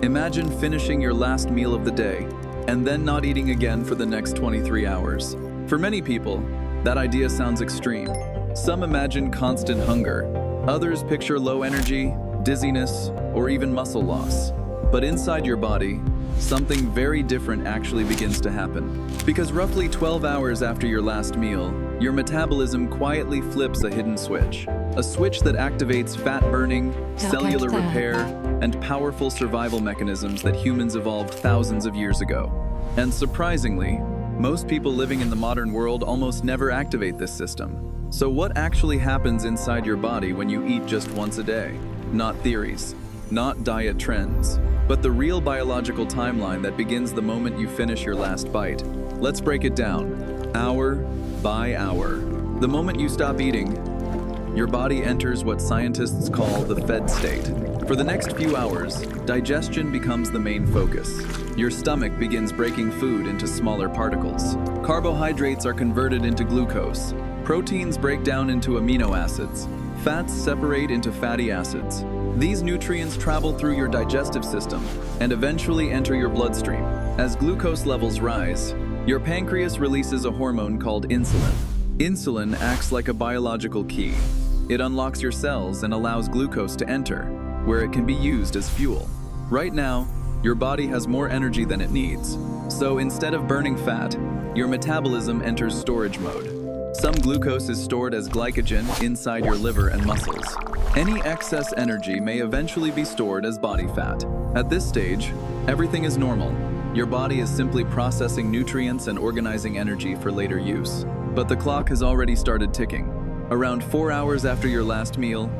Imagine finishing your last meal of the day and then not eating again for the next 23 hours. For many people, that idea sounds extreme. Some imagine constant hunger. Others picture low energy, dizziness, or even muscle loss. But inside your body, something very different actually begins to happen. Because roughly 12 hours after your last meal, your metabolism quietly flips a hidden switch. A switch that activates fat burning, cellular repair, and powerful survival mechanisms that humans evolved thousands of years ago. And surprisingly, most people living in the modern world almost never activate this system. So what actually happens inside your body when you eat just once a day? Not theories, not diet trends, but the real biological timeline that begins the moment you finish your last bite. Let's break it down, hour by hour. The moment you stop eating, your body enters what scientists call the fed state. For the next few hours, digestion becomes the main focus. Your stomach begins breaking food into smaller particles. Carbohydrates are converted into glucose. Proteins break down into amino acids. Fats separate into fatty acids. These nutrients travel through your digestive system and eventually enter your bloodstream. As glucose levels rise, your pancreas releases a hormone called insulin. Insulin acts like a biological key. It unlocks your cells and allows glucose to enter, where it can be used as fuel. Right now, your body has more energy than it needs. So instead of burning fat, your metabolism enters storage mode. Some glucose is stored as glycogen inside your liver and muscles. Any excess energy may eventually be stored as body fat. At this stage, everything is normal. Your body is simply processing nutrients and organizing energy for later use. But the clock has already started ticking. Around 4 hours after your last meal,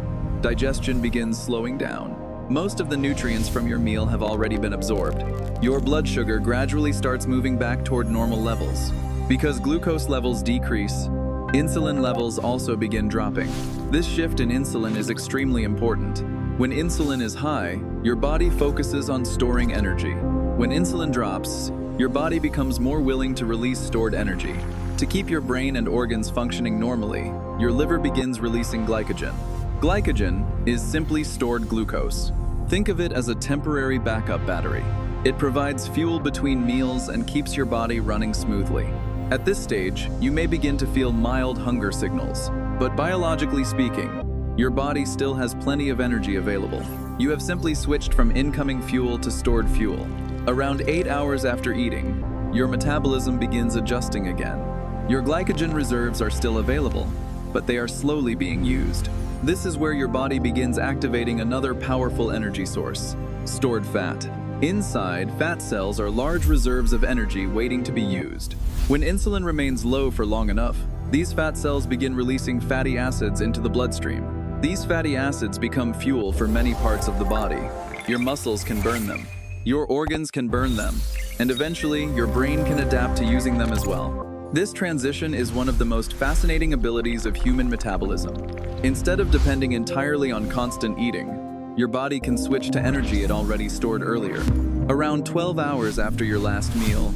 digestion begins slowing down. Most of the nutrients from your meal have already been absorbed. Your blood sugar gradually starts moving back toward normal levels. Because glucose levels decrease, insulin levels also begin dropping. This shift in insulin is extremely important. When insulin is high, your body focuses on storing energy. When insulin drops, your body becomes more willing to release stored energy. To keep your brain and organs functioning normally, your liver begins releasing glycogen. Glycogen is simply stored glucose. Think of it as a temporary backup battery. It provides fuel between meals and keeps your body running smoothly. At this stage, you may begin to feel mild hunger signals, but biologically speaking, your body still has plenty of energy available. You have simply switched from incoming fuel to stored fuel. Around 8 hours after eating, your metabolism begins adjusting again. Your glycogen reserves are still available, but they are slowly being used. This is where your body begins activating another powerful energy source, stored fat. Inside, fat cells are large reserves of energy waiting to be used. When insulin remains low for long enough, these fat cells begin releasing fatty acids into the bloodstream. These fatty acids become fuel for many parts of the body. Your muscles can burn them. Your organs can burn them. And eventually, your brain can adapt to using them as well. This transition is one of the most fascinating abilities of human metabolism. Instead of depending entirely on constant eating, your body can switch to energy it already stored earlier. Around 12 hours after your last meal,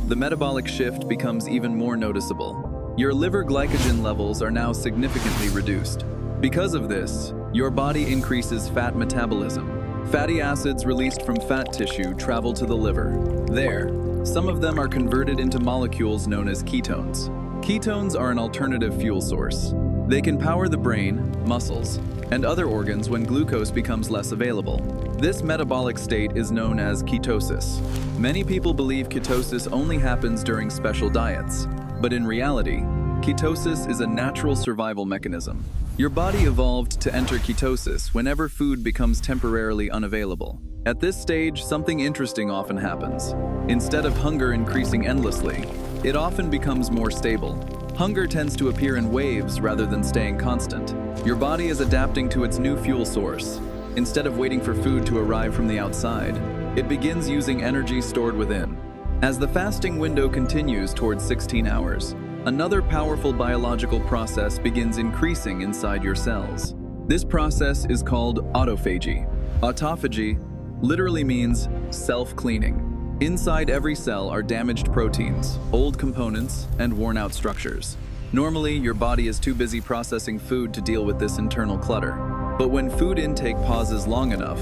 the metabolic shift becomes even more noticeable. Your liver glycogen levels are now significantly reduced. Because of this, your body increases fat metabolism. Fatty acids released from fat tissue travel to the liver. There, some of them are converted into molecules known as ketones. Ketones are an alternative fuel source. They can power the brain, muscles, and other organs when glucose becomes less available. This metabolic state is known as ketosis. Many people believe ketosis only happens during special diets, but in reality, ketosis is a natural survival mechanism. Your body evolved to enter ketosis whenever food becomes temporarily unavailable. At this stage, something interesting often happens. Instead of hunger increasing endlessly, it often becomes more stable. Hunger tends to appear in waves rather than staying constant. Your body is adapting to its new fuel source. Instead of waiting for food to arrive from the outside, it begins using energy stored within. As the fasting window continues towards 16 hours, another powerful biological process begins increasing inside your cells. This process is called autophagy. Autophagy literally means self-cleaning. Inside every cell are damaged proteins, old components, and worn-out structures. Normally, your body is too busy processing food to deal with this internal clutter. But when food intake pauses long enough,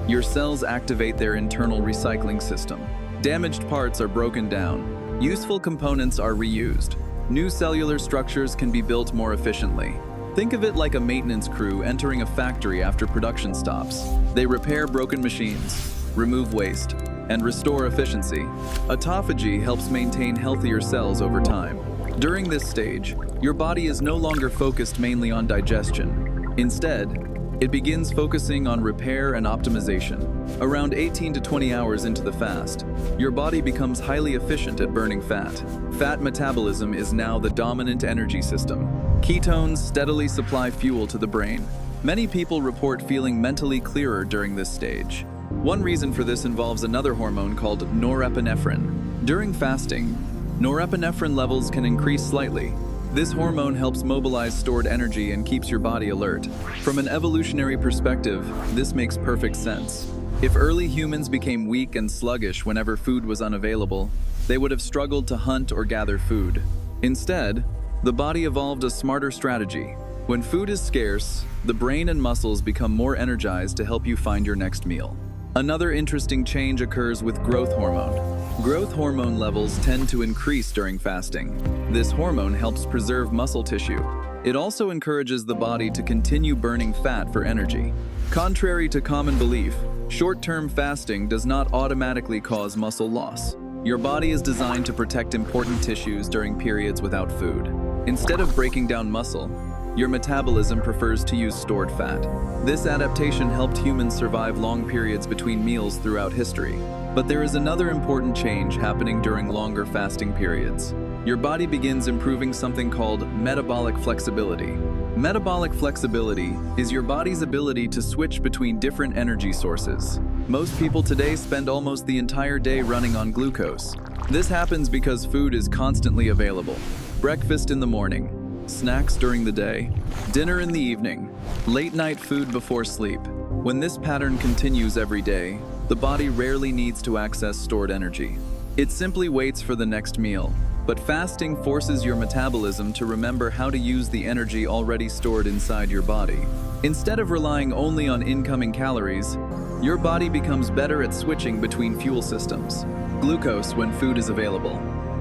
your cells activate their internal recycling system. Damaged parts are broken down. Useful components are reused. New cellular structures can be built more efficiently. Think of it like a maintenance crew entering a factory after production stops. They repair broken machines, remove waste, and restore efficiency. Autophagy helps maintain healthier cells over time. During this stage, your body is no longer focused mainly on digestion. Instead, it begins focusing on repair and optimization. Around 18 to 20 hours into the fast, your body becomes highly efficient at burning fat. Fat metabolism is now the dominant energy system. Ketones steadily supply fuel to the brain. Many people report feeling mentally clearer during this stage. One reason for this involves another hormone called norepinephrine. During fasting, norepinephrine levels can increase slightly. This hormone helps mobilize stored energy and keeps your body alert. From an evolutionary perspective, this makes perfect sense. If early humans became weak and sluggish whenever food was unavailable, they would have struggled to hunt or gather food. Instead, the body evolved a smarter strategy. When food is scarce, the brain and muscles become more energized to help you find your next meal. Another interesting change occurs with growth hormone. Growth hormone levels tend to increase during fasting. This hormone helps preserve muscle tissue. It also encourages the body to continue burning fat for energy. Contrary to common belief, short-term fasting does not automatically cause muscle loss. Your body is designed to protect important tissues during periods without food. Instead of breaking down muscle, your metabolism prefers to use stored fat. This adaptation helped humans survive long periods between meals throughout history. But there is another important change happening during longer fasting periods. Your body begins improving something called metabolic flexibility. Metabolic flexibility is your body's ability to switch between different energy sources. Most people today spend almost the entire day running on glucose. This happens because food is constantly available. Breakfast in the morning, snacks during the day, dinner in the evening, late night food before sleep. When this pattern continues every day, the body rarely needs to access stored energy. It simply waits for the next meal. But fasting forces your metabolism to remember how to use the energy already stored inside your body. Instead of relying only on incoming calories, your body becomes better at switching between fuel systems. Glucose when food is available,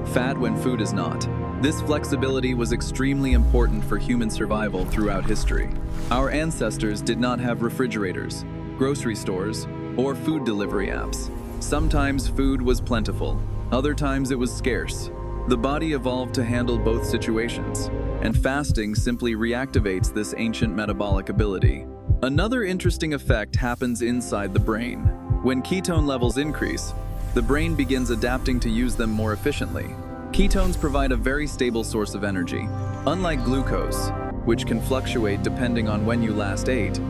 fat when food is not. This flexibility was extremely important for human survival throughout history. Our ancestors did not have refrigerators, grocery stores, or food delivery apps. Sometimes food was plentiful, other times it was scarce. The body evolved to handle both situations, and fasting simply reactivates this ancient metabolic ability. Another interesting effect happens inside the brain. When ketone levels increase, the brain begins adapting to use them more efficiently. Ketones provide a very stable source of energy. Unlike glucose, which can fluctuate depending on when you last ate,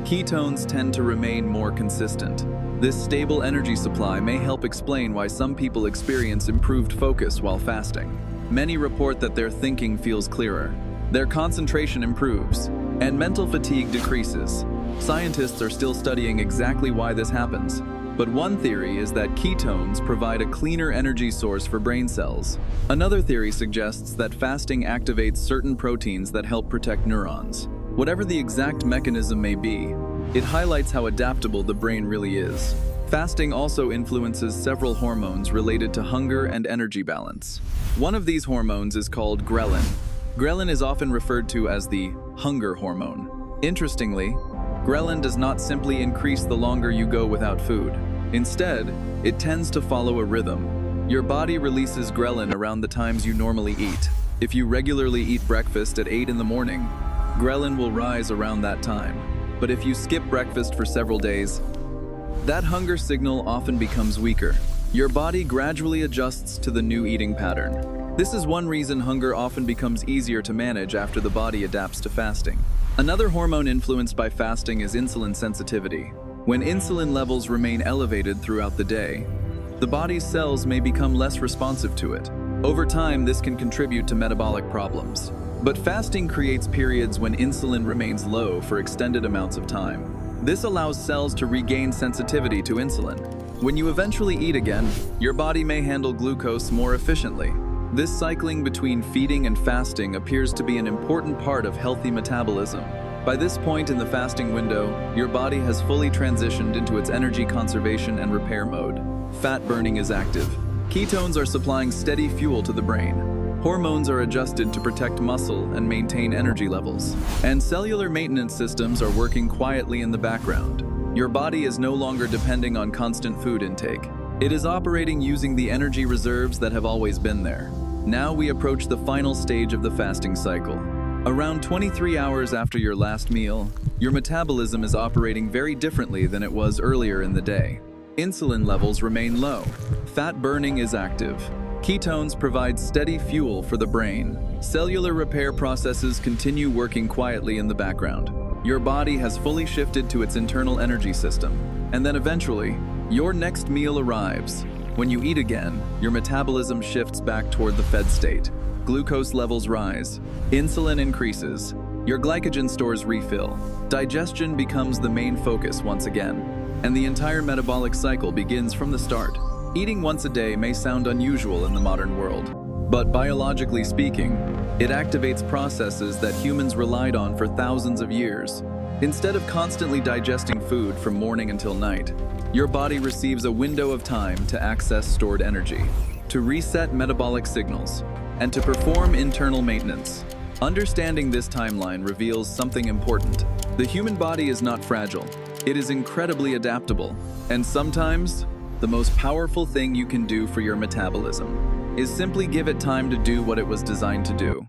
ketones tend to remain more consistent. This stable energy supply may help explain why some people experience improved focus while fasting. Many report that their thinking feels clearer, their concentration improves, and mental fatigue decreases. Scientists are still studying exactly why this happens, but one theory is that ketones provide a cleaner energy source for brain cells. Another theory suggests that fasting activates certain proteins that help protect neurons. Whatever the exact mechanism may be, it highlights how adaptable the brain really is. Fasting also influences several hormones related to hunger and energy balance. One of these hormones is called ghrelin. Ghrelin is often referred to as the hunger hormone. Interestingly, ghrelin does not simply increase the longer you go without food. Instead, it tends to follow a rhythm. Your body releases ghrelin around the times you normally eat. If you regularly eat breakfast at 8 in the morning, ghrelin will rise around that time. But if you skip breakfast for several days, that hunger signal often becomes weaker. Your body gradually adjusts to the new eating pattern. This is one reason hunger often becomes easier to manage after the body adapts to fasting. Another hormone influenced by fasting is insulin sensitivity. When insulin levels remain elevated throughout the day, the body's cells may become less responsive to it. Over time, this can contribute to metabolic problems. But fasting creates periods when insulin remains low for extended amounts of time. This allows cells to regain sensitivity to insulin. When you eventually eat again, your body may handle glucose more efficiently. This cycling between feeding and fasting appears to be an important part of healthy metabolism. By this point in the fasting window, your body has fully transitioned into its energy conservation and repair mode. Fat burning is active. Ketones are supplying steady fuel to the brain. Hormones are adjusted to protect muscle and maintain energy levels. And cellular maintenance systems are working quietly in the background. Your body is no longer depending on constant food intake. It is operating using the energy reserves that have always been there. Now we approach the final stage of the fasting cycle. Around 23 hours after your last meal, your metabolism is operating very differently than it was earlier in the day. Insulin levels remain low. Fat burning is active. Ketones provide steady fuel for the brain. Cellular repair processes continue working quietly in the background. Your body has fully shifted to its internal energy system. And then eventually, your next meal arrives. When you eat again, your metabolism shifts back toward the fed state. Glucose levels rise. Insulin increases. Your glycogen stores refill. Digestion becomes the main focus once again. And the entire metabolic cycle begins from the start. Eating once a day may sound unusual in the modern world, but biologically speaking, it activates processes that humans relied on for thousands of years. Instead of constantly digesting food from morning until night, your body receives a window of time to access stored energy, to reset metabolic signals, and to perform internal maintenance. Understanding this timeline reveals something important. The human body is not fragile. It is incredibly adaptable. And sometimes, the most powerful thing you can do for your metabolism is simply give it time to do what it was designed to do.